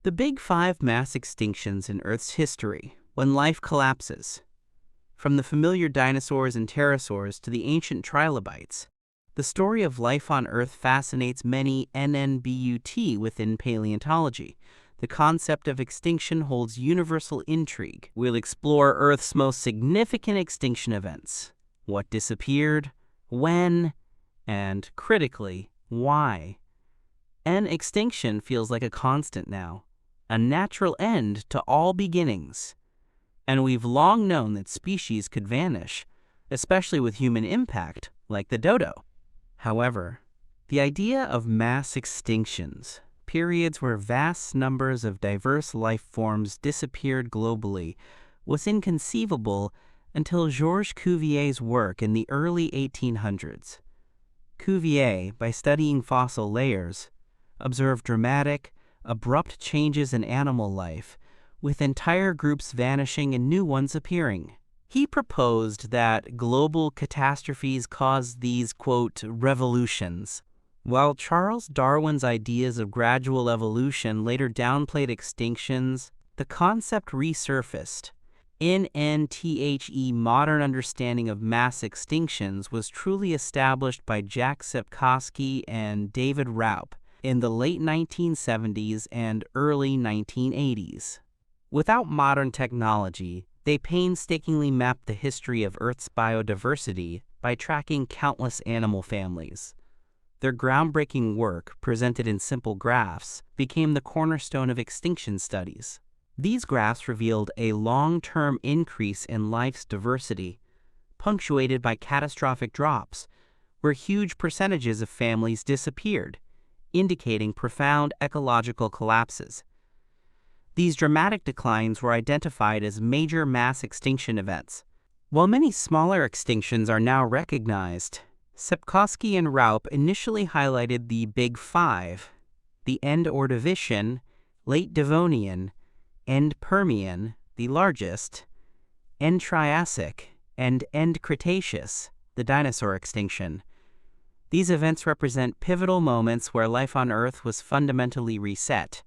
The big five mass extinctions in Earth's history, when life collapses. From the familiar dinosaurs and pterosaurs to the ancient trilobites, the story of life on Earth fascinates many NNBUT within paleontology. The concept of extinction holds universal intrigue. We'll explore Earth's most significant extinction events, what disappeared, when, and critically, why. An extinction feels like a constant now, a natural end to all beginnings. And we've long known that species could vanish, especially with human impact, like the dodo. However, the idea of mass extinctions, periods where vast numbers of diverse life forms disappeared globally, was inconceivable until Georges Cuvier's work in the early 1800s. Cuvier, by studying fossil layers, observed dramatic, abrupt changes in animal life, with entire groups vanishing and new ones appearing. He proposed that global catastrophes caused these, quote, revolutions. While Charles Darwin's ideas of gradual evolution later downplayed extinctions, the concept resurfaced. NNTHE modern understanding of mass extinctions was truly established by Jack Sepkoski and David Raup in the late 1970s and early 1980s. Without modern technology, they painstakingly mapped the history of Earth's biodiversity by tracking countless animal families. Their groundbreaking work, presented in simple graphs, became the cornerstone of extinction studies. These graphs revealed a long-term increase in life's diversity, punctuated by catastrophic drops, where huge percentages of families disappeared, indicating profound ecological collapses. These dramatic declines were identified as major mass extinction events. While many smaller extinctions are now recognized, Sepkoski and Raup initially highlighted the Big Five: the End-Ordovician, late Devonian, End-Permian, the largest, End-Triassic, and End-Cretaceous, the dinosaur extinction. These events represent pivotal moments where life on Earth was fundamentally reset.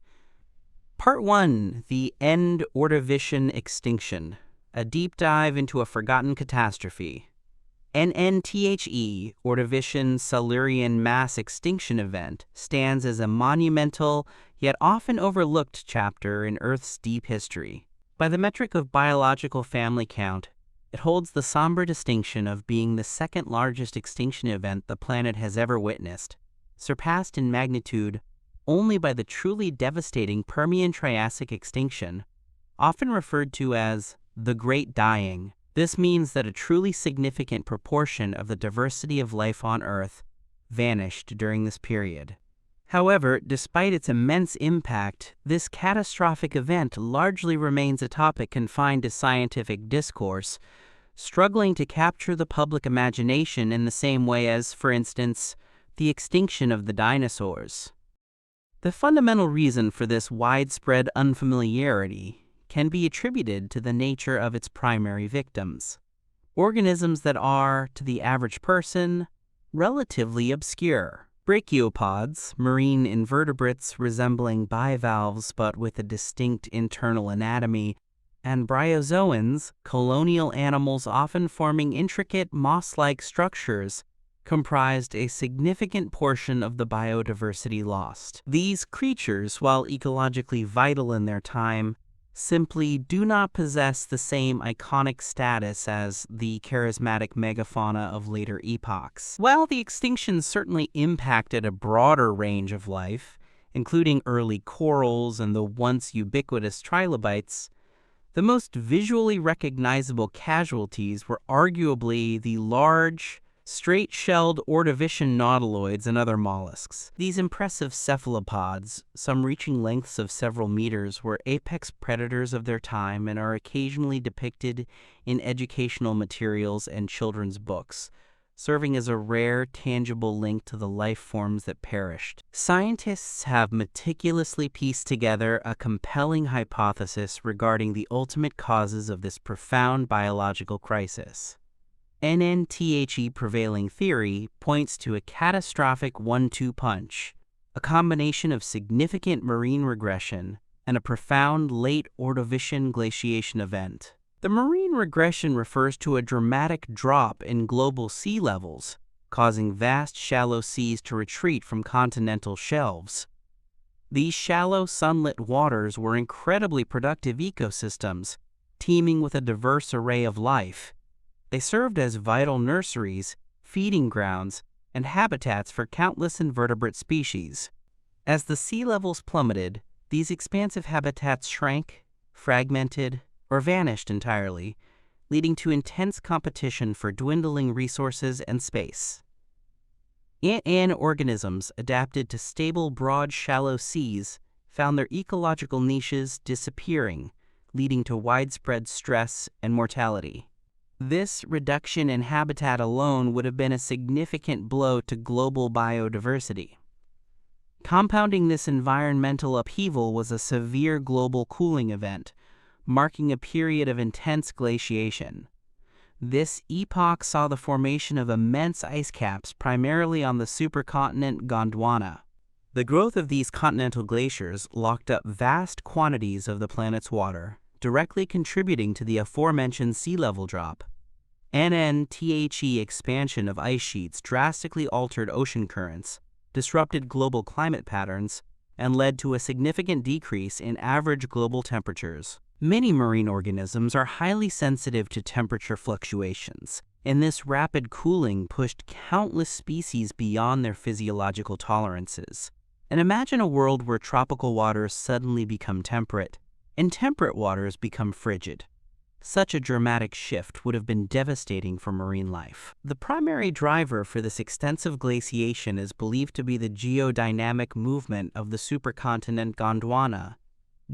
Part 1, the End-Ordovician Extinction, a deep dive into a forgotten catastrophe. NNTHE, Ordovician Silurian Mass Extinction Event, stands as a monumental, yet often overlooked chapter in Earth's deep history. By the metric of biological family count, it holds the somber distinction of being the second largest extinction event the planet has ever witnessed, surpassed in magnitude only by the truly devastating Permian-Triassic extinction, often referred to as the Great Dying. This means that a truly significant proportion of the diversity of life on Earth vanished during this period. However, despite its immense impact, this catastrophic event largely remains a topic confined to scientific discourse, struggling to capture the public imagination in the same way as, for instance, the extinction of the dinosaurs. The fundamental reason for this widespread unfamiliarity can be attributed to the nature of its primary victims, organisms that are, to the average person, relatively obscure. Brachiopods, marine invertebrates resembling bivalves but with a distinct internal anatomy, and bryozoans, colonial animals often forming intricate moss-like structures, comprised a significant portion of the biodiversity lost. These creatures, while ecologically vital in their time, simply do not possess the same iconic status as the charismatic megafauna of later epochs. While the extinctions certainly impacted a broader range of life, including early corals and the once ubiquitous trilobites, the most visually recognizable casualties were arguably the large, straight-shelled Ordovician nautiloids and other mollusks. These impressive cephalopods, some reaching lengths of several meters, were apex predators of their time and are occasionally depicted in educational materials and children's books, serving as a rare, tangible link to the life forms that perished. Scientists have meticulously pieced together a compelling hypothesis regarding the ultimate causes of this profound biological crisis. NNTHE prevailing theory points to a catastrophic one-two punch, a combination of significant marine regression, and a profound late Ordovician glaciation event. The marine regression refers to a dramatic drop in global sea levels, causing vast shallow seas to retreat from continental shelves. These shallow, sunlit waters were incredibly productive ecosystems, teeming with a diverse array of life. They served as vital nurseries, feeding grounds, and habitats for countless invertebrate species. As the sea levels plummeted, these expansive habitats shrank, fragmented, or vanished entirely, leading to intense competition for dwindling resources and space. Ant organisms adapted to stable, broad, shallow seas found their ecological niches disappearing, leading to widespread stress and mortality. This reduction in habitat alone would have been a significant blow to global biodiversity. Compounding this environmental upheaval was a severe global cooling event, marking a period of intense glaciation. This epoch saw the formation of immense ice caps primarily on the supercontinent Gondwana. The growth of these continental glaciers locked up vast quantities of the planet's water, directly contributing to the aforementioned sea level drop. End-Triassic expansion of ice sheets drastically altered ocean currents, disrupted global climate patterns, and led to a significant decrease in average global temperatures. Many marine organisms are highly sensitive to temperature fluctuations, and this rapid cooling pushed countless species beyond their physiological tolerances. And imagine a world where tropical waters suddenly become temperate, and temperate waters become frigid. Such a dramatic shift would have been devastating for marine life. The primary driver for this extensive glaciation is believed to be the geodynamic movement of the supercontinent Gondwana.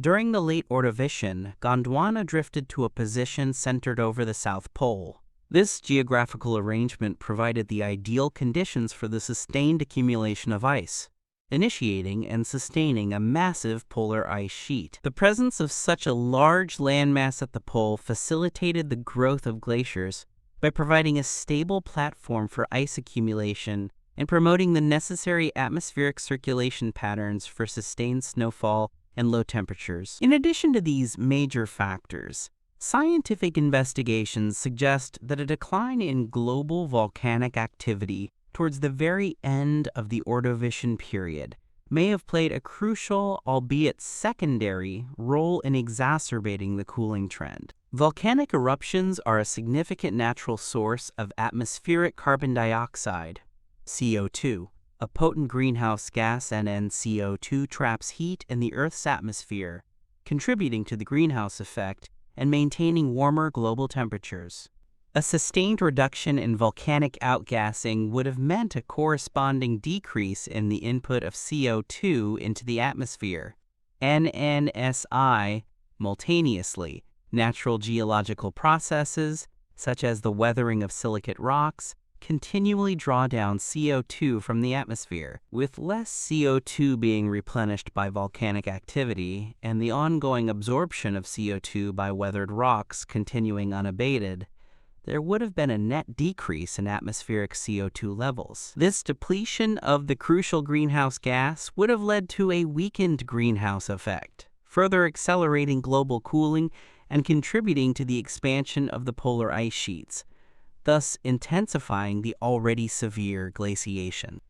During the late Ordovician, Gondwana drifted to a position centered over the South Pole. This geographical arrangement provided the ideal conditions for the sustained accumulation of ice, initiating and sustaining a massive polar ice sheet. The presence of such a large landmass at the pole facilitated the growth of glaciers by providing a stable platform for ice accumulation and promoting the necessary atmospheric circulation patterns for sustained snowfall and low temperatures. In addition to these major factors, scientific investigations suggest that a decline in global volcanic activity towards the very end of the Ordovician period may have played a crucial, albeit secondary, role in exacerbating the cooling trend. Volcanic eruptions are a significant natural source of atmospheric carbon dioxide, CO2, a potent greenhouse gas, and CO2 traps heat in the Earth's atmosphere, contributing to the greenhouse effect and maintaining warmer global temperatures. A sustained reduction in volcanic outgassing would have meant a corresponding decrease in the input of CO2 into the atmosphere. NNSI, simultaneously, natural geological processes, such as the weathering of silicate rocks, continually draw down CO2 from the atmosphere, with less CO2 being replenished by volcanic activity and the ongoing absorption of CO2 by weathered rocks continuing unabated. There would have been a net decrease in atmospheric CO2 levels. This depletion of the crucial greenhouse gas would have led to a weakened greenhouse effect, further accelerating global cooling and contributing to the expansion of the polar ice sheets, thus intensifying the already severe glaciation.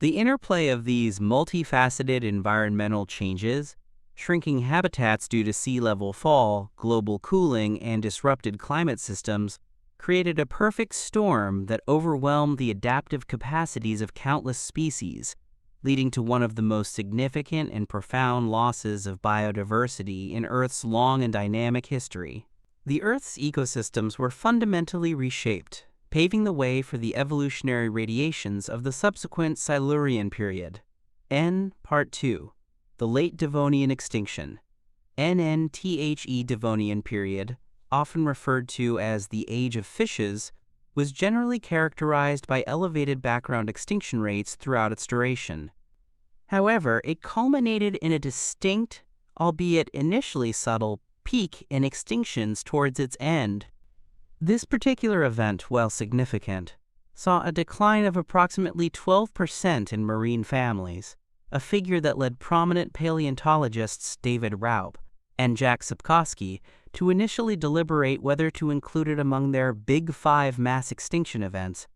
The interplay of these multifaceted environmental changes, shrinking habitats due to sea level fall, global cooling, and disrupted climate systems, created a perfect storm that overwhelmed the adaptive capacities of countless species, leading to one of the most significant and profound losses of biodiversity in Earth's long and dynamic history. The Earth's ecosystems were fundamentally reshaped, paving the way for the evolutionary radiations of the subsequent Silurian period. Part 2. The Late Devonian Extinction. NNTHE Devonian period, often referred to as the Age of Fishes, was generally characterized by elevated background extinction rates throughout its duration. However, it culminated in a distinct, albeit initially subtle, peak in extinctions towards its end. This particular event, while significant, saw a decline of approximately 12% in marine families, a figure that led prominent paleontologists David Raup and Jack Sepkoski to initially deliberate whether to include it among their Big Five mass extinction events,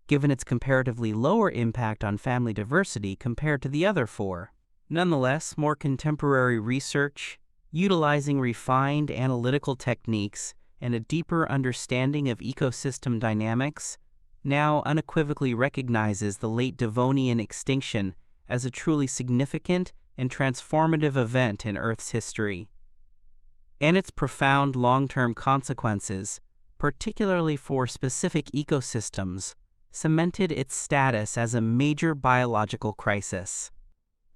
given its comparatively lower impact on family diversity compared to the other four. Nonetheless, more contemporary research, utilizing refined analytical techniques and a deeper understanding of ecosystem dynamics, now unequivocally recognizes the late Devonian extinction as a truly significant and transformative event in Earth's history. And its profound long-term consequences, particularly for specific ecosystems, cemented its status as a major biological crisis.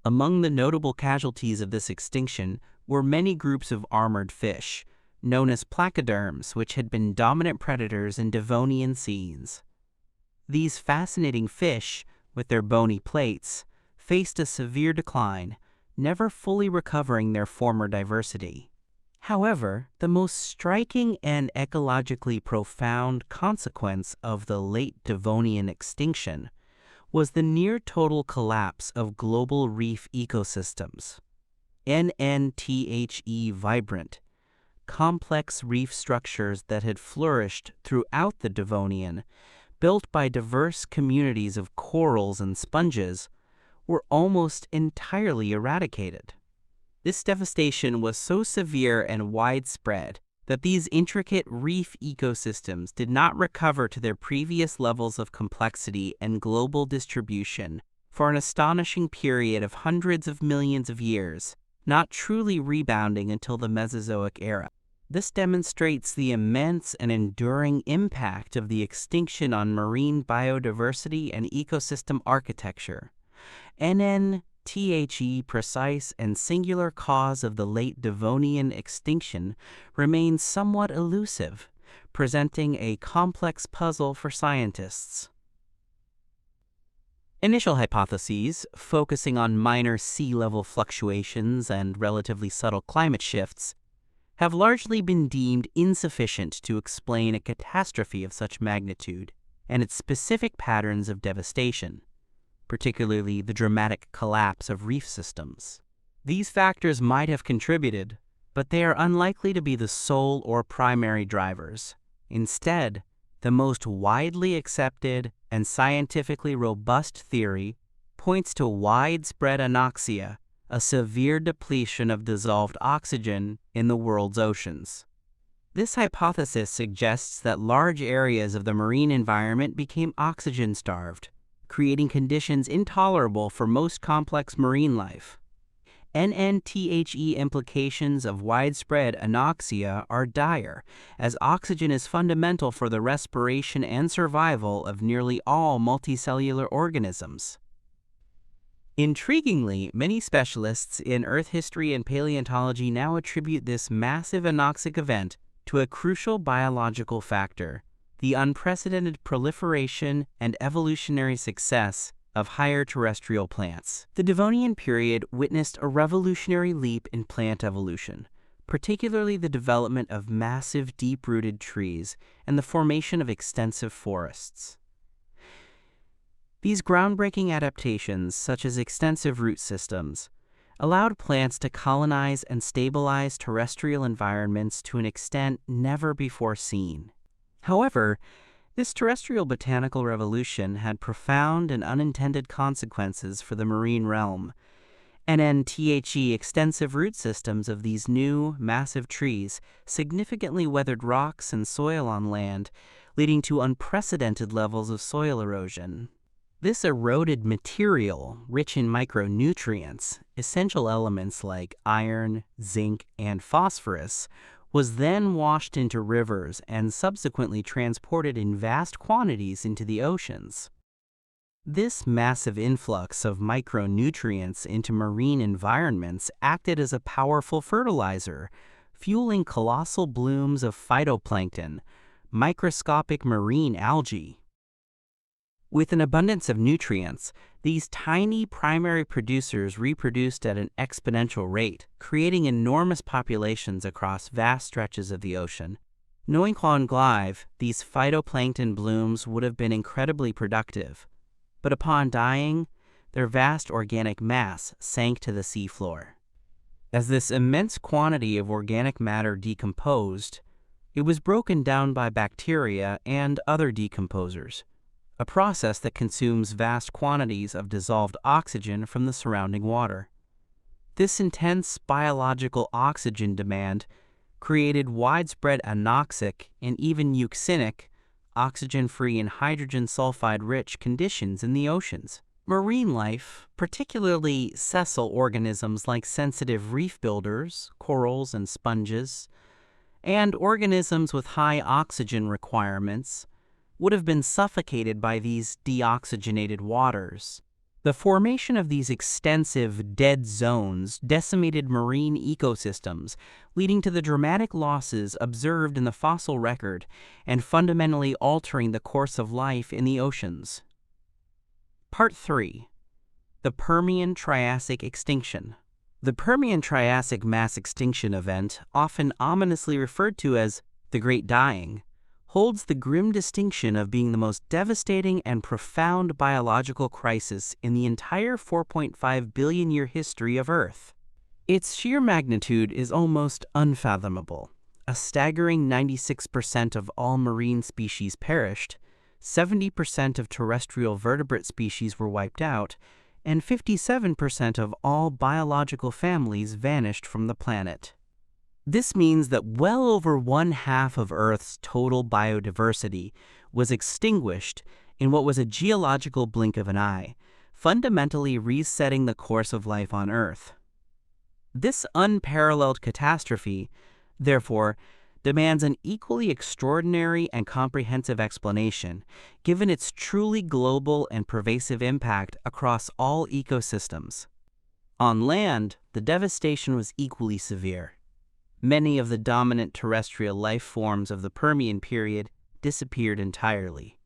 Among the notable casualties of this extinction were many groups of armored fish, known as placoderms, which had been dominant predators in Devonian seas. These fascinating fish, with their bony plates, faced a severe decline, never fully recovering their former diversity. However, the most striking and ecologically profound consequence of the late Devonian extinction was the near-total collapse of global reef ecosystems. NNTHE vibrant, complex reef structures that had flourished throughout the Devonian, built by diverse communities of corals and sponges, were almost entirely eradicated. This devastation was so severe and widespread that these intricate reef ecosystems did not recover to their previous levels of complexity and global distribution for an astonishing period of hundreds of millions of years, not truly rebounding until the Mesozoic era. This demonstrates the immense and enduring impact of the extinction on marine biodiversity and ecosystem architecture. NNTHE precise and singular cause of the late Devonian extinction remains somewhat elusive, presenting a complex puzzle for scientists. Initial hypotheses, focusing on minor sea level fluctuations and relatively subtle climate shifts, have largely been deemed insufficient to explain a catastrophe of such magnitude and its specific patterns of devastation, particularly the dramatic collapse of reef systems. These factors might have contributed, but they are unlikely to be the sole or primary drivers. Instead, the most widely accepted and scientifically robust theory points to widespread anoxia, a severe depletion of dissolved oxygen in the world's oceans. This hypothesis suggests that large areas of the marine environment became oxygen-starved, creating conditions intolerable for most complex marine life. NNTHE implications of widespread anoxia are dire, as oxygen is fundamental for the respiration and survival of nearly all multicellular organisms. Intriguingly, many specialists in Earth history and paleontology now attribute this massive anoxic event to a crucial biological factor: the unprecedented proliferation and evolutionary success of higher terrestrial plants. The Devonian period witnessed a revolutionary leap in plant evolution, particularly the development of massive deep-rooted trees and the formation of extensive forests. These groundbreaking adaptations, such as extensive root systems, allowed plants to colonize and stabilize terrestrial environments to an extent never before seen. However, this terrestrial botanical revolution had profound and unintended consequences for the marine realm. NNTHE extensive root systems of these new, massive trees significantly weathered rocks and soil on land, leading to unprecedented levels of soil erosion. This eroded material, rich in micronutrients, essential elements like iron, zinc, and phosphorus, was then washed into rivers and subsequently transported in vast quantities into the oceans. This massive influx of micronutrients into marine environments acted as a powerful fertilizer, fueling colossal blooms of phytoplankton, microscopic marine algae. With an abundance of nutrients, these tiny primary producers reproduced at an exponential rate, creating enormous populations across vast stretches of the ocean. Knowing live, these phytoplankton blooms would have been incredibly productive. But upon dying, their vast organic mass sank to the seafloor. As this immense quantity of organic matter decomposed, it was broken down by bacteria and other decomposers, a process that consumes vast quantities of dissolved oxygen from the surrounding water. This intense biological oxygen demand created widespread anoxic and even euxinic, oxygen-free and hydrogen sulfide-rich conditions in the oceans. Marine life, particularly sessile organisms like sensitive reef builders, corals and sponges, and organisms with high oxygen requirements, would have been suffocated by these deoxygenated waters. The formation of these extensive dead zones decimated marine ecosystems, leading to the dramatic losses observed in the fossil record and fundamentally altering the course of life in the oceans. Part 3. The Permian-Triassic Extinction. The Permian-Triassic Mass Extinction Event, often ominously referred to as the Great Dying, holds the grim distinction of being the most devastating and profound biological crisis in the entire 4.5 billion-year history of Earth. Its sheer magnitude is almost unfathomable. A staggering 96% of all marine species perished, 70% of terrestrial vertebrate species were wiped out, and 57% of all biological families vanished from the planet. This means that well over 1/2 of Earth's total biodiversity was extinguished in what was a geological blink of an eye, fundamentally resetting the course of life on Earth. This unparalleled catastrophe, therefore, demands an equally extraordinary and comprehensive explanation, given its truly global and pervasive impact across all ecosystems. On land, the devastation was equally severe. Many of the dominant terrestrial life forms of the Permian period disappeared entirely.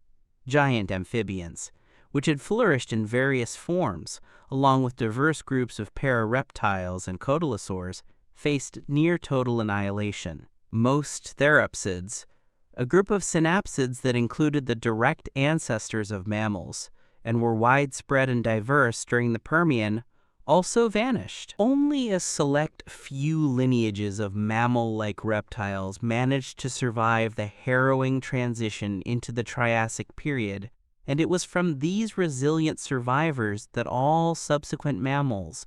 Giant amphibians, which had flourished in various forms, along with diverse groups of parareptiles and cotylosaurs, faced near-total annihilation. Most therapsids, a group of synapsids that included the direct ancestors of mammals and were widespread and diverse during the Permian, also vanished. Only a select few lineages of mammal-like reptiles managed to survive the harrowing transition into the Triassic period, and it was from these resilient survivors that all subsequent mammals,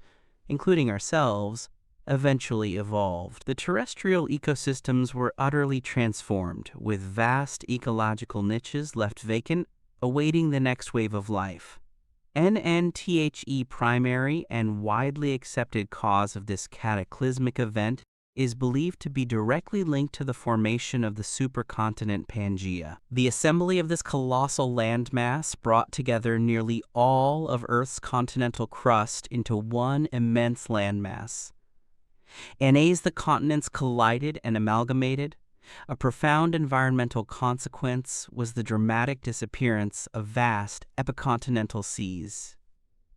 including ourselves, eventually evolved. The terrestrial ecosystems were utterly transformed, with vast ecological niches left vacant, awaiting the next wave of life. NNTHE primary and widely accepted cause of this cataclysmic event is believed to be directly linked to the formation of the supercontinent Pangaea. The assembly of this colossal landmass brought together nearly all of Earth's continental crust into one immense landmass. And as the continents collided and amalgamated, a profound environmental consequence was the dramatic disappearance of vast epicontinental seas.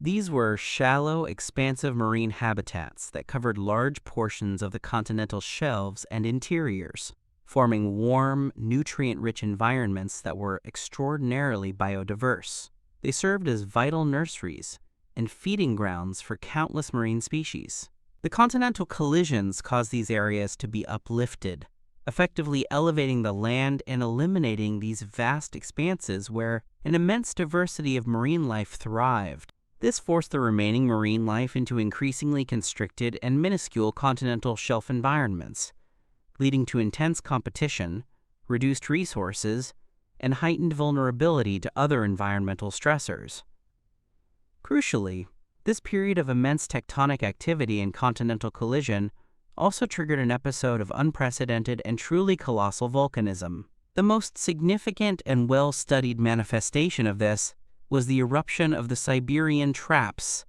These were shallow, expansive marine habitats that covered large portions of the continental shelves and interiors, forming warm, nutrient-rich environments that were extraordinarily biodiverse. They served as vital nurseries and feeding grounds for countless marine species. The continental collisions caused these areas to be uplifted, effectively elevating the land and eliminating these vast expanses where an immense diversity of marine life thrived. This forced the remaining marine life into increasingly constricted and minuscule continental shelf environments, leading to intense competition, reduced resources, and heightened vulnerability to other environmental stressors. Crucially, this period of immense tectonic activity and continental collision also triggered an episode of unprecedented and truly colossal volcanism. The most significant and well-studied manifestation of this was the eruption of the Siberian Traps.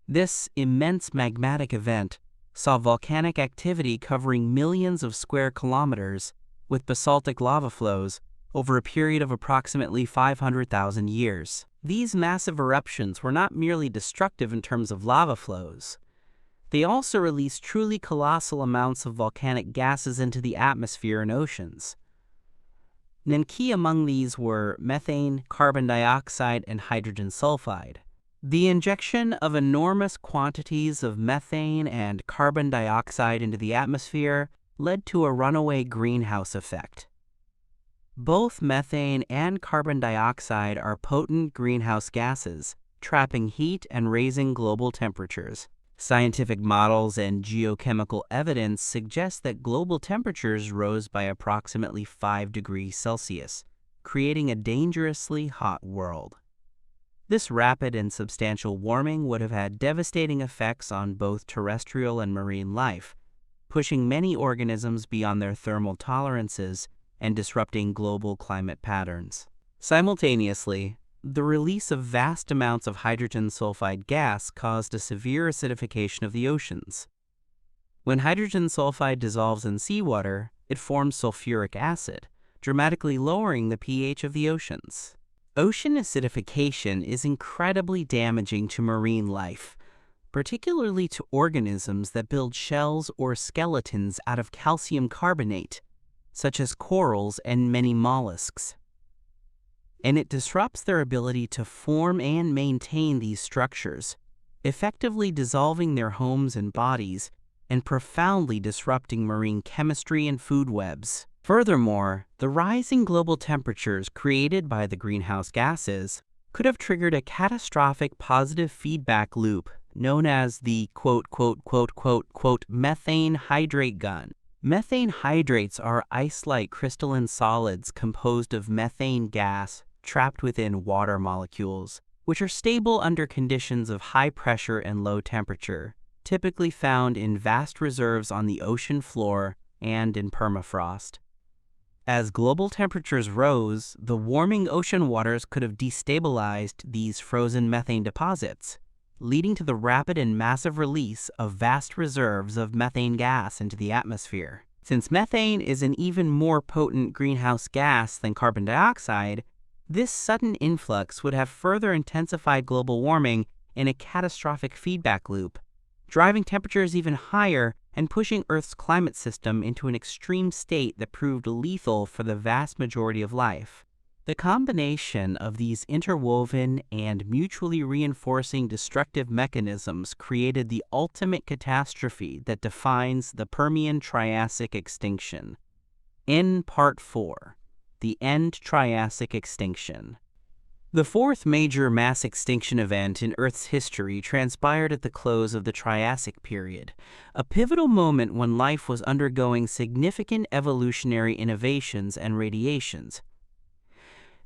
This immense magmatic event saw volcanic activity covering millions of square kilometers with basaltic lava flows over a period of approximately 500,000 years. These massive eruptions were not merely destructive in terms of lava flows. They also released truly colossal amounts of volcanic gases into the atmosphere and oceans. And key among these were methane, carbon dioxide, and hydrogen sulfide. The injection of enormous quantities of methane and carbon dioxide into the atmosphere led to a runaway greenhouse effect. Both methane and carbon dioxide are potent greenhouse gases, trapping heat and raising global temperatures. Scientific models and geochemical evidence suggest that global temperatures rose by approximately 5 degrees Celsius, creating a dangerously hot world. This rapid and substantial warming would have had devastating effects on both terrestrial and marine life, pushing many organisms beyond their thermal tolerances and disrupting global climate patterns. Simultaneously, the release of vast amounts of hydrogen sulfide gas caused a severe acidification of the oceans. When hydrogen sulfide dissolves in seawater, it forms sulfuric acid, dramatically lowering the pH of the oceans. Ocean acidification is incredibly damaging to marine life, particularly to organisms that build shells or skeletons out of calcium carbonate, such as corals and many mollusks. And it disrupts their ability to form and maintain these structures, effectively dissolving their homes and bodies and profoundly disrupting marine chemistry and food webs. Furthermore, the rising global temperatures created by the greenhouse gases could have triggered a catastrophic positive feedback loop known as the methane hydrate gun. Methane hydrates are ice-like crystalline solids composed of methane gas trapped within water molecules, which are stable under conditions of high pressure and low temperature, typically found in vast reserves on the ocean floor and in permafrost. As global temperatures rose, the warming ocean waters could have destabilized these frozen methane deposits, leading to the rapid and massive release of vast reserves of methane gas into the atmosphere. Since methane is an even more potent greenhouse gas than carbon dioxide, this sudden influx would have further intensified global warming in a catastrophic feedback loop, driving temperatures even higher and pushing Earth's climate system into an extreme state that proved lethal for the vast majority of life. The combination of these interwoven and mutually reinforcing destructive mechanisms created the ultimate catastrophe that defines the Permian-Triassic extinction. In Part 4, the End-Triassic extinction. The fourth major mass extinction event in Earth's history transpired at the close of the Triassic period, a pivotal moment when life was undergoing significant evolutionary innovations and radiations.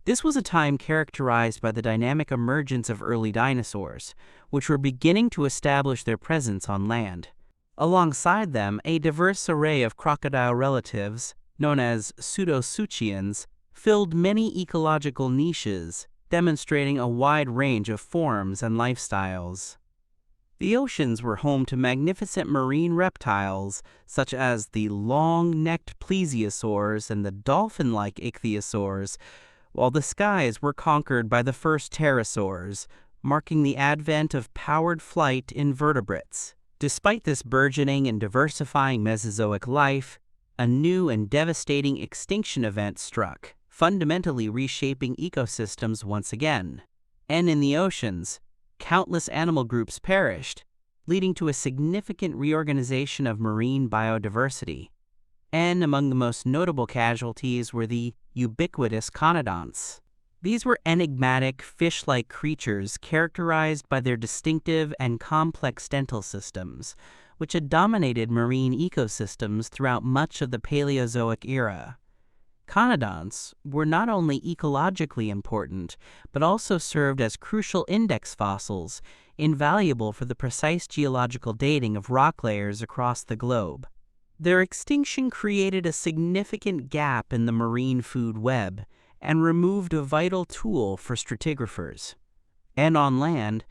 This was a time characterized by the dynamic emergence of early dinosaurs, which were beginning to establish their presence on land. Alongside them, a diverse array of crocodile relatives, known as pseudosuchians, filled many ecological niches, demonstrating a wide range of forms and lifestyles. The oceans were home to magnificent marine reptiles, such as the long-necked plesiosaurs and the dolphin-like ichthyosaurs, while the skies were conquered by the first pterosaurs, marking the advent of powered flight invertebrates. Despite this burgeoning and diversifying Mesozoic life, a new and devastating extinction event struck, fundamentally reshaping ecosystems once again. And in the oceans, countless animal groups perished, leading to a significant reorganization of marine biodiversity. And among the most notable casualties were the ubiquitous conodonts. These were enigmatic, fish-like creatures characterized by their distinctive and complex dental systems, which had dominated marine ecosystems throughout much of the Paleozoic era. Conodonts were not only ecologically important, but also served as crucial index fossils, invaluable for the precise geological dating of rock layers across the globe. Their extinction created a significant gap in the marine food web and removed a vital tool for stratigraphers. And on land,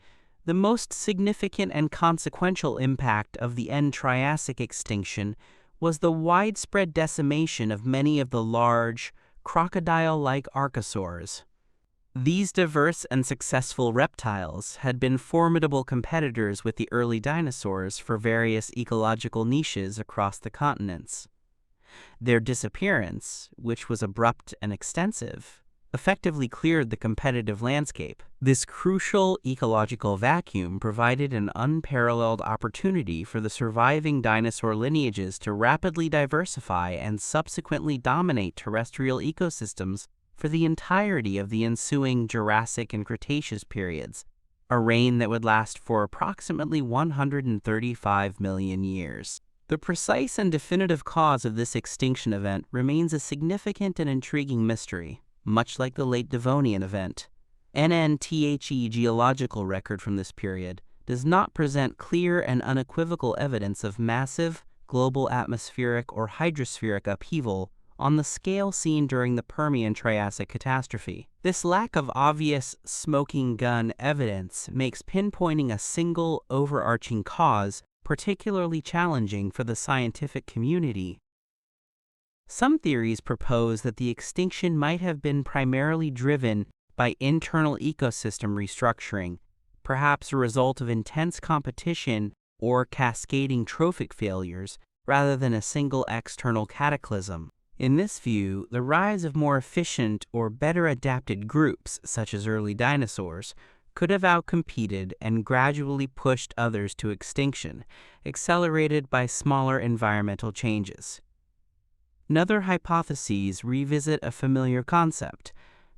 the most significant and consequential impact of the End-Triassic extinction was the widespread decimation of many of the large, crocodile-like archosaurs. These diverse and successful reptiles had been formidable competitors with the early dinosaurs for various ecological niches across the continents. Their disappearance, which was abrupt and extensive, effectively cleared the competitive landscape. This crucial ecological vacuum provided an unparalleled opportunity for the surviving dinosaur lineages to rapidly diversify and subsequently dominate terrestrial ecosystems for the entirety of the ensuing Jurassic and Cretaceous periods, a reign that would last for approximately 135 million years. The precise and definitive cause of this extinction event remains a significant and intriguing mystery, much like the late Devonian event. NNTHE geological record from this period does not present clear and unequivocal evidence of massive, global atmospheric or hydrospheric upheaval on the scale seen during the Permian-Triassic catastrophe. This lack of obvious smoking gun evidence makes pinpointing a single overarching cause particularly challenging for the scientific community. Some theories propose that the extinction might have been primarily driven by internal ecosystem restructuring, perhaps a result of intense competition or cascading trophic failures, rather than a single external cataclysm. In this view, the rise of more efficient or better adapted groups, such as early dinosaurs, could have outcompeted and gradually pushed others to extinction, accelerated by smaller environmental changes. Other hypotheses revisit a familiar concept,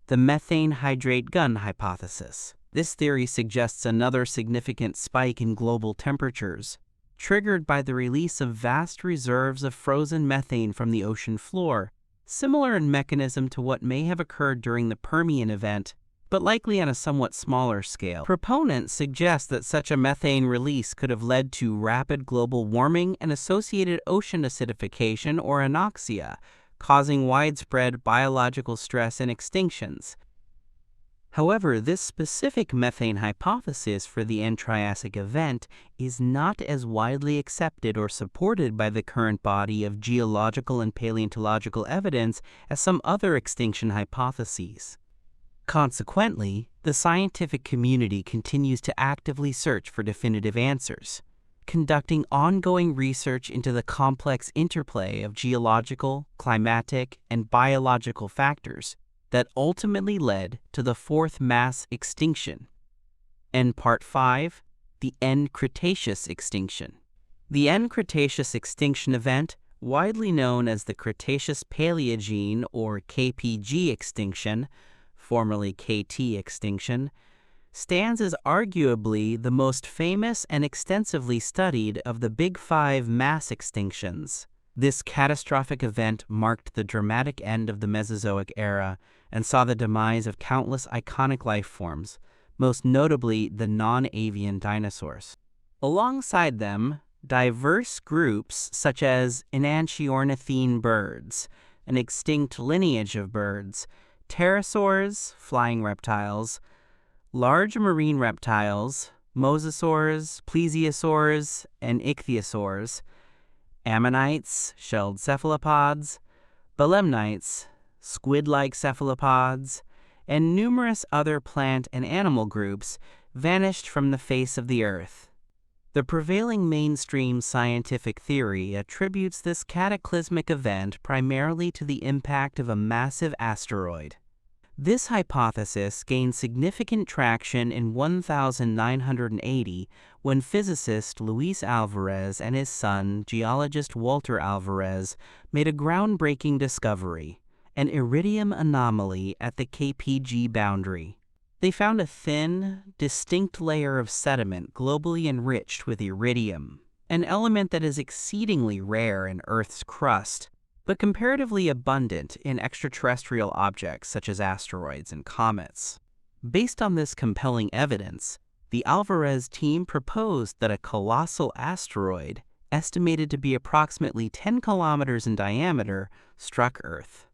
the methane hydrate gun hypothesis. This theory suggests another significant spike in global temperatures, triggered by the release of vast reserves of frozen methane from the ocean floor, similar in mechanism to what may have occurred during the Permian event, but likely on a somewhat smaller scale. Proponents suggest that such a methane release could have led to rapid global warming and associated ocean acidification or anoxia, causing widespread biological stress and extinctions. However, this specific methane hypothesis for the End-Triassic event is not as widely accepted or supported by the current body of geological and paleontological evidence as some other extinction hypotheses. Consequently, the scientific community continues to actively search for definitive answers, conducting ongoing research into the complex interplay of geological, climatic, and biological factors that ultimately led to the fourth mass extinction. And Part 5, the End-Cretaceous extinction. The End-Cretaceous extinction event, widely known as the Cretaceous-Paleogene or KPG extinction, formerly KT extinction, stands as arguably the most famous and extensively studied of the Big Five mass extinctions. This catastrophic event marked the dramatic end of the Mesozoic era and saw the demise of countless iconic life forms, most notably the non-avian dinosaurs. Alongside them, diverse groups such as enantiornithine birds, an extinct lineage of birds, pterosaurs, flying reptiles, large marine reptiles, mosasaurs, plesiosaurs, and ichthyosaurs, ammonites, shelled cephalopods, belemnites, squid-like cephalopods, and numerous other plant and animal groups vanished from the face of the earth. The prevailing mainstream scientific theory attributes this cataclysmic event primarily to the impact of a massive asteroid. This hypothesis gained significant traction in 1980 when physicist Luis Alvarez and his son, geologist Walter Alvarez, made a groundbreaking discovery, an iridium anomaly at the KPG boundary. They found a thin, distinct layer of sediment globally enriched with iridium, an element that is exceedingly rare in Earth's crust, but comparatively abundant in extraterrestrial objects such as asteroids and comets. Based on this compelling evidence, the Alvarez team proposed that a colossal asteroid, estimated to be approximately 10 kilometers in diameter, struck Earth.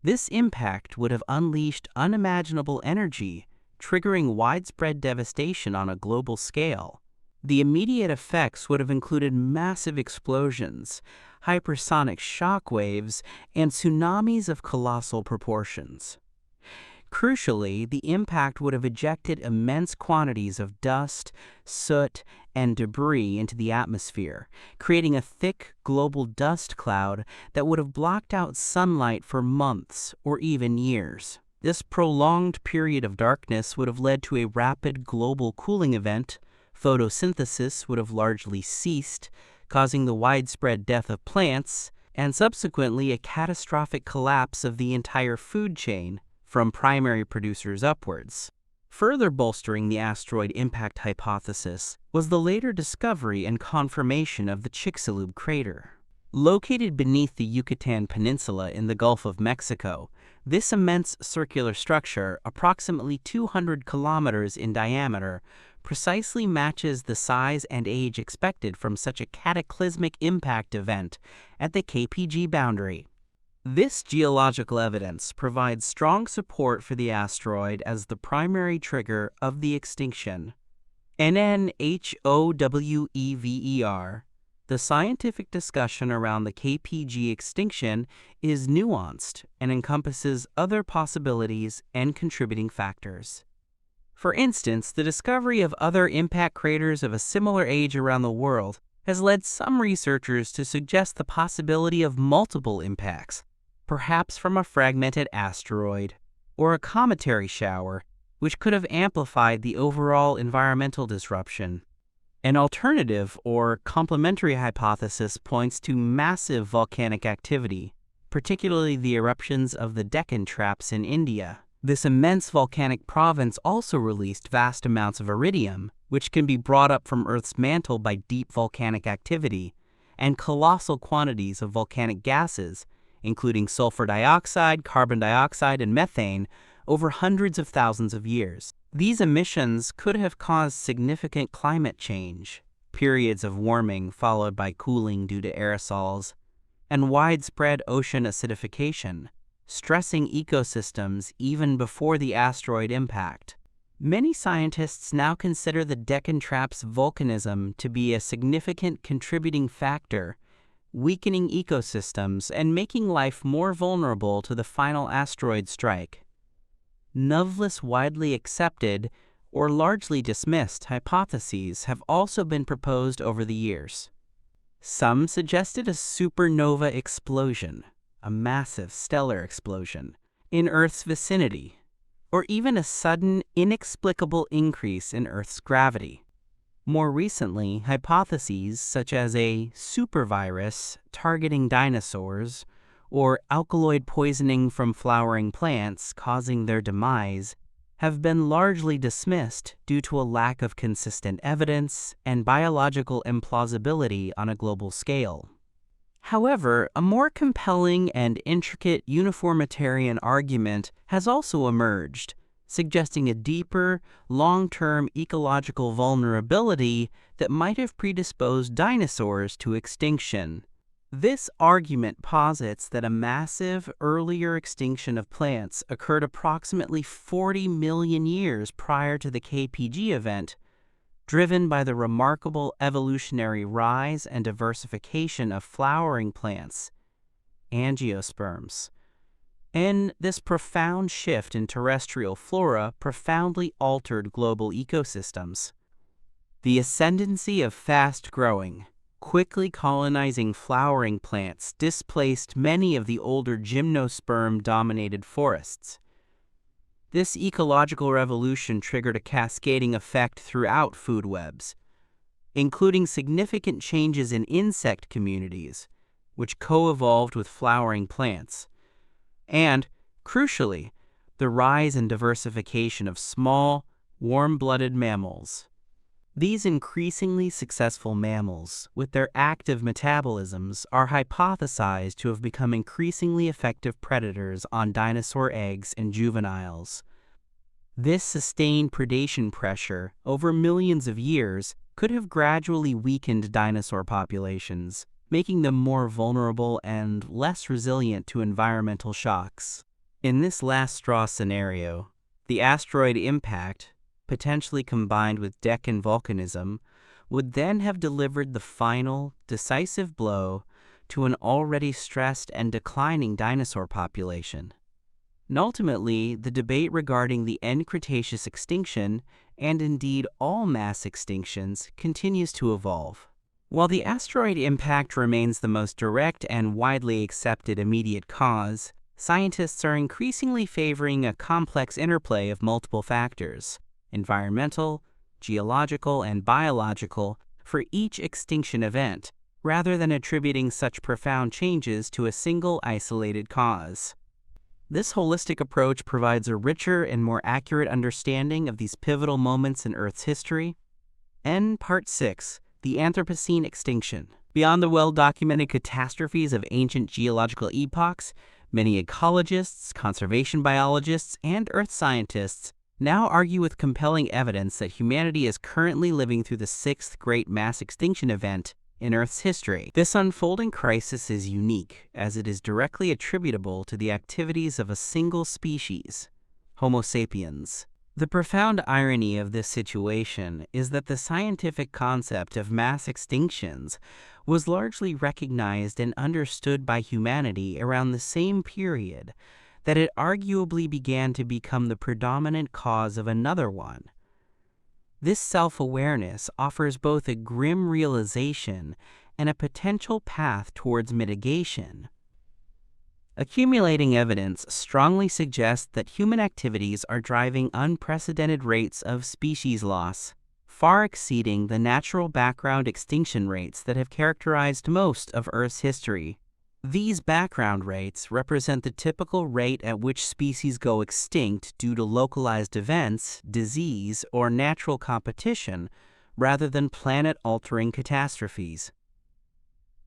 This impact would have unleashed unimaginable energy, triggering widespread devastation on a global scale. The immediate effects would have included massive explosions, hypersonic shock waves, and tsunamis of colossal proportions. Crucially, the impact would have ejected immense quantities of dust, soot, and debris into the atmosphere, creating a thick global dust cloud that would have blocked out sunlight for months or even years. This prolonged period of darkness would have led to a rapid global cooling event. Photosynthesis would have largely ceased, causing the widespread death of plants, and subsequently a catastrophic collapse of the entire food chain, from primary producers upwards. Further bolstering the asteroid impact hypothesis was the later discovery and confirmation of the Chicxulub crater. Located beneath the Yucatan Peninsula in the Gulf of Mexico, this immense circular structure, approximately 200 kilometers in diameter, precisely matches the size and age expected from such a cataclysmic impact event at the KPG boundary. This geological evidence provides strong support for the asteroid as the primary trigger of the extinction. NNHOWEVER. The scientific discussion around the KPG extinction is nuanced and encompasses other possibilities and contributing factors. For instance, the discovery of other impact craters of a similar age around the world has led some researchers to suggest the possibility of multiple impacts, perhaps from a fragmented asteroid or a cometary shower, which could have amplified the overall environmental disruption. An alternative or complementary hypothesis points to massive volcanic activity, particularly the eruptions of the Deccan Traps in India. This immense volcanic province also released vast amounts of iridium, which can be brought up from Earth's mantle by deep volcanic activity, and colossal quantities of volcanic gases, including sulfur dioxide, carbon dioxide, and methane, over hundreds of thousands of years. These emissions could have caused significant climate change, periods of warming followed by cooling due to aerosols, and widespread ocean acidification, stressing ecosystems even before the asteroid impact. Many scientists now consider the Deccan Traps volcanism to be a significant contributing factor, weakening ecosystems and making life more vulnerable to the final asteroid strike. Numberless widely accepted or largely dismissed hypotheses have also been proposed over the years. Some suggested a supernova explosion, a massive stellar explosion, in Earth's vicinity, or even a sudden, inexplicable increase in Earth's gravity. More recently, hypotheses such as a supervirus targeting dinosaurs or alkaloid poisoning from flowering plants causing their demise have been largely dismissed due to a lack of consistent evidence and biological implausibility on a global scale. However, a more compelling and intricate uniformitarian argument has also emerged, suggesting a deeper, long-term ecological vulnerability that might have predisposed dinosaurs to extinction. This argument posits that a massive, earlier extinction of plants occurred approximately 40 million years prior to the KPG event, driven by the remarkable evolutionary rise and diversification of flowering plants, angiosperms. And this profound shift in terrestrial flora profoundly altered global ecosystems. The ascendancy of fast-growing, quickly colonizing flowering plants displaced many of the older gymnosperm-dominated forests. This ecological revolution triggered a cascading effect throughout food webs, including significant changes in insect communities, which co-evolved with flowering plants, and, crucially, the rise and diversification of small, warm-blooded mammals. These increasingly successful mammals, with their active metabolisms, are hypothesized to have become increasingly effective predators on dinosaur eggs and juveniles. This sustained predation pressure over millions of years could have gradually weakened dinosaur populations, making them more vulnerable and less resilient to environmental shocks. In this last straw scenario, the asteroid impact, potentially combined with Deccan volcanism, would then have delivered the final, decisive blow to an already stressed and declining dinosaur population. And ultimately, the debate regarding the End-Cretaceous extinction, and indeed all mass extinctions, continues to evolve. While the asteroid impact remains the most direct and widely accepted immediate cause, scientists are increasingly favoring a complex interplay of multiple factors, environmental, geological, and biological, for each extinction event, rather than attributing such profound changes to a single isolated cause. This holistic approach provides a richer and more accurate understanding of these pivotal moments in Earth's history. Part 6. The Anthropocene Extinction. Beyond the well-documented catastrophes of ancient geological epochs, many ecologists, conservation biologists, and earth scientists now argue with compelling evidence that humanity is currently living through the sixth Great Mass Extinction Event in Earth's history. This unfolding crisis is unique, as it is directly attributable to the activities of a single species, Homo sapiens. The profound irony of this situation is that the scientific concept of mass extinctions was largely recognized and understood by humanity around the same period that it arguably began to become the predominant cause of another one. This self-awareness offers both a grim realization and a potential path towards mitigation. Accumulating evidence strongly suggests that human activities are driving unprecedented rates of species loss, far exceeding the natural background extinction rates that have characterized most of Earth's history. These background rates represent the typical rate at which species go extinct due to localized events, disease, or natural competition, rather than planet-altering catastrophes.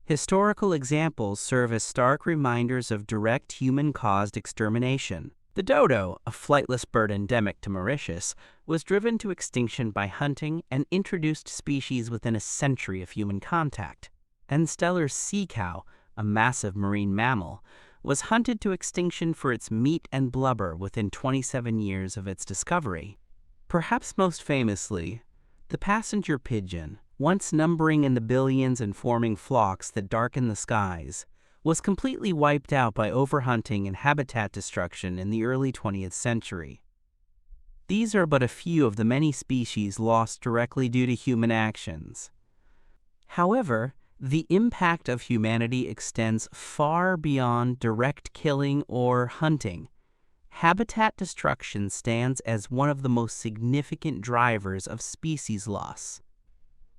Historical examples serve as stark reminders of direct human-caused extermination. The dodo, a flightless bird endemic to Mauritius, was driven to extinction by hunting and introduced species within a century of human contact. And Steller's sea cow, a massive marine mammal, was hunted to extinction for its meat and blubber within 27 years of its discovery. Perhaps most famously, the passenger pigeon, once numbering in the billions and forming flocks that darken the skies, was completely wiped out by overhunting and habitat destruction in the early 20th century. These are but a few of the many species lost directly due to human actions. However, the impact of humanity extends far beyond direct killing or hunting. Habitat destruction stands as one of the most significant drivers of species loss.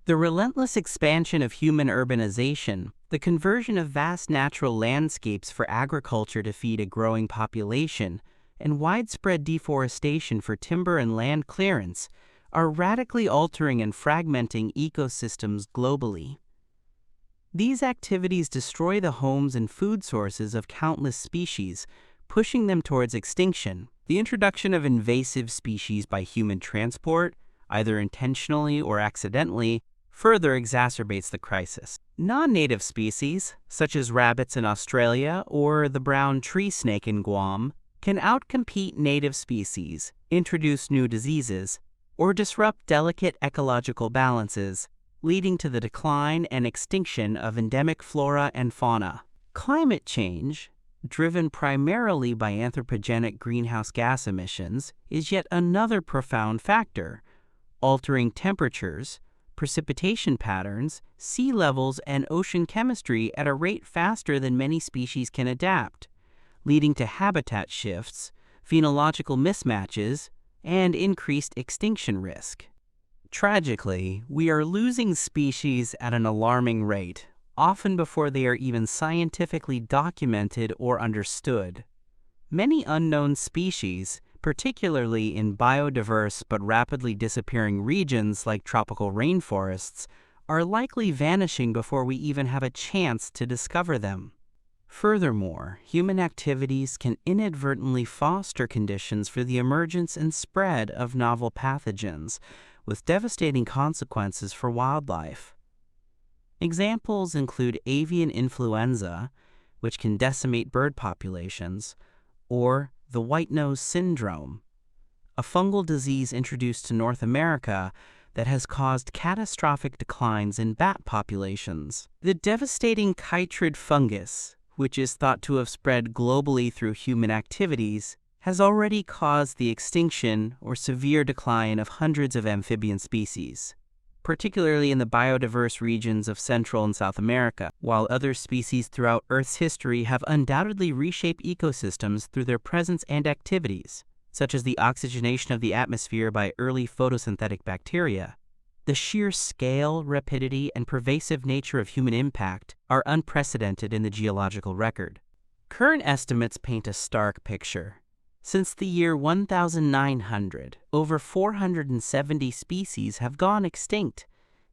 The relentless expansion of human urbanization, the conversion of vast natural landscapes for agriculture to feed a growing population, and widespread deforestation for timber and land clearance are radically altering and fragmenting ecosystems globally. These activities destroy the homes and food sources of countless species, pushing them towards extinction. The introduction of invasive species by human transport, either intentionally or accidentally, further exacerbates the crisis. Non-native species, such as rabbits in Australia or the brown tree snake in Guam, can outcompete native species, introduce new diseases, or disrupt delicate ecological balances, leading to the decline and extinction of endemic flora and fauna. Climate change, driven primarily by anthropogenic greenhouse gas emissions, is yet another profound factor, altering temperatures, precipitation patterns, sea levels, and ocean chemistry at a rate faster than many species can adapt, leading to habitat shifts, phenological mismatches, and increased extinction risk. Tragically, we are losing species at an alarming rate, often before they are even scientifically documented or understood. Many unknown species, particularly in biodiverse but rapidly disappearing regions like tropical rainforests, are likely vanishing before we even have a chance to discover them. Furthermore, human activities can inadvertently foster conditions for the emergence and spread of novel pathogens, with devastating consequences for wildlife. Examples include avian influenza, which can decimate bird populations, or the white nose syndrome, a fungal disease introduced to North America that has caused catastrophic declines in bat populations. The devastating chytrid fungus, which is thought to have spread globally through human activities, has already caused the extinction or severe decline of hundreds of amphibian species. particularly in the biodiverse regions of Central and South America, while other species throughout Earth's history have undoubtedly reshaped ecosystems through their presence and activities, such as the oxygenation of the atmosphere by early photosynthetic bacteria. The sheer scale, rapidity, and pervasive nature of human impact are unprecedented in the geological record. Current estimates paint a stark picture. Since the year 1900, over 470 species have gone extinct.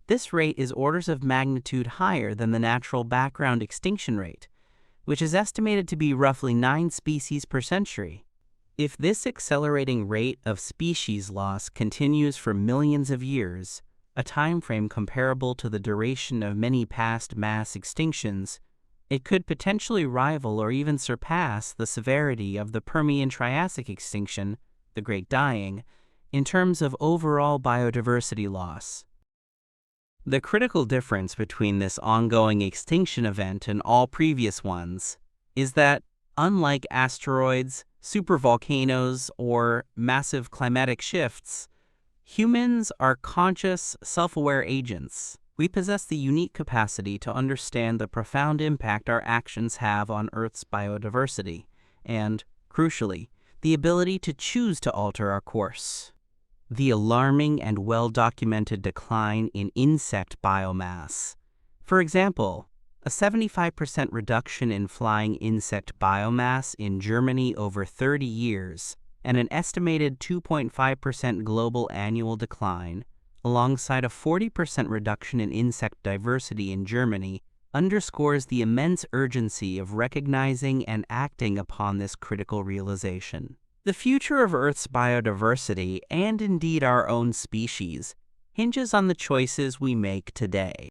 This rate is orders of magnitude higher than the natural background extinction rate, which is estimated to be roughly 9 species per century. If this accelerating rate of species loss continues for millions of years, a time frame comparable to the duration of many past mass extinctions, it could potentially rival or even surpass the severity of the Permian-Triassic extinction, the Great Dying, in terms of overall biodiversity loss. The critical difference between this ongoing extinction event and all previous ones is that, unlike asteroids, supervolcanoes, or massive climatic shifts, humans are conscious, self-aware agents. We possess the unique capacity to understand the profound impact our actions have on Earth's biodiversity, and, crucially, the ability to choose to alter our course. The alarming and well-documented decline in insect biomass. For example, a 75% reduction in flying insect biomass in Germany over 30 years, and an estimated 2.5% global annual decline, alongside a 40% reduction in insect diversity in Germany, underscores the immense urgency of recognizing and acting upon this critical realization. The future of Earth's biodiversity, and indeed our own species, hinges on the choices we make today.